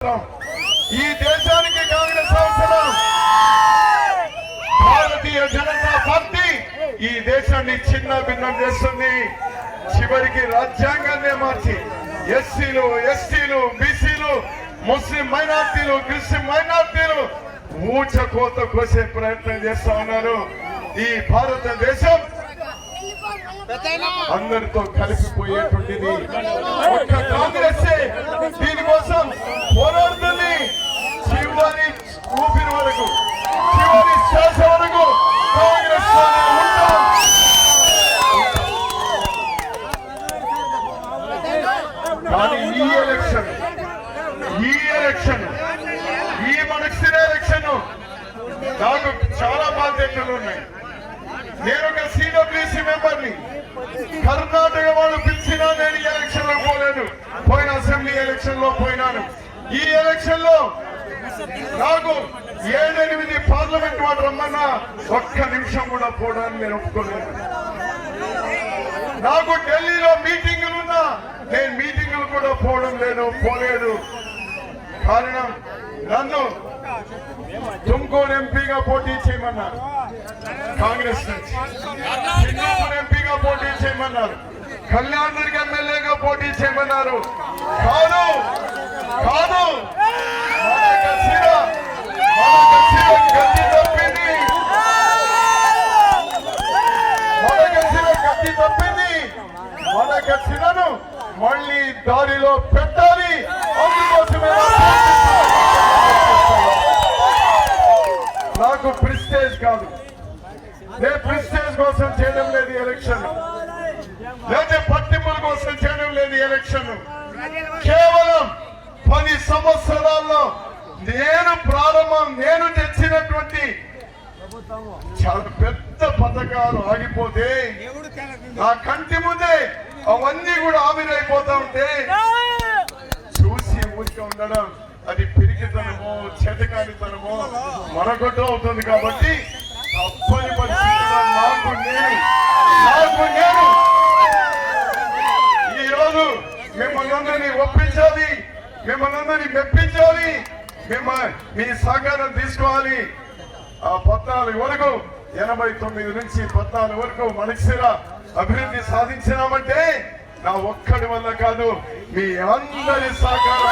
ఈ దేశానికి కాంగ్రెస్ అవసరం. భారతీయ జనతా పార్టీ ఈ దేశాన్ని చిన్న భిన్నం చేస్తుంది. చివరికి రాజ్యాంగాన్నే మార్చి ఎస్సీలు, ఎస్టీలు, బీసీలు, ముస్లిం మైనార్టీలు, క్రిస్టియన్ మైనార్టీలు ఊచకోత కోసే ప్రయత్నం చేస్తా ఉన్నారు. ఈ భారతదేశం అందరితో కలిసిపోయేటువంటిది. ఒక్క కాంగ్రెస్ దీనికోసం పోరాడుతుంది. చివరి ఊపిరి వరకు, చివరి శ్వాస వరకు కాంగ్రెస్ ఉంటాం. కానీ ఈ ఎలక్షన్ ఈ మనసిన ఎలక్షన్ నాకు చాలా బాధ్యతలు ఉన్నాయి. నేను ఒక సిడబ్ల్యూసీ మెంబర్ని. కర్ణాటక వాళ్ళు పిలిచినా నేను ఈ ఎలక్షన్ లో పోలేను. పోయిన అసెంబ్లీ ఎలక్షన్ లో పోయినాను. ఈ ఎలక్షన్ లో నాకు 7-8 పార్లమెంట్ వాడు రమ్మన్నా ఒక్క నిమిషం కూడా పోవడానికి నేను ఒప్పుకోలేను. నాకు ఢిల్లీలో మీటింగులున్నా నేను మీటింగులు కూడా పోలేదు. కారణం నన్ను తుమ్కూరు ఎంపీగా పోటీ చేయమన్నారు. కాంగ్రెస్ నుంచి చిన్నూరు ఎంపీగా పోటీ చేయమన్నారు. కళ్యాణ్ దుర్గ్ ఎమ్మెల్యేగా పోటీ చేయమన్నారు. కాదు గట్టి తప్పింది. మన గచ్చినను మళ్ళీ దారిలో పెట్టాలి. అందుకోసమే నాకు ప్రిస్టేజ్ కాదు. నేను ప్రిస్టేజ్ కోసం చేయడం లేదు ఎలక్షన్, లేదా పట్టింపుల కోసం చేయడం లేదు ఎలక్షన్. కేవలం 10 సంవత్సరాల్లో నేను తెచ్చినటువంటి చాలా పెద్ద పథకాలు ఆగిపోతే నా కంటి ముందే అవన్నీ కూడా ఆవిరైపోతా ఉంటే చూసి ఊరికే ఉండడం అది పిరికితనమో చేతకానితనమో మరొకటి అవుతుంది. కాబట్టి తప్పని పరిస్థితుల్లో నాకు నేను ఈరోజు మిమ్మల్ని అందరినీ ఒప్పించాలి, మిమ్మల్ని అందరినీ మెప్పించాలి, మీ సహకారం తీసుకోవాలి. ఆ 14 వరకు 89 నుంచి 14 వరకు మనసిర అభివృద్ధి సాధించినామంటే నా ఒక్కడి వల్ల కాదు, మీ అందరి సహకారం.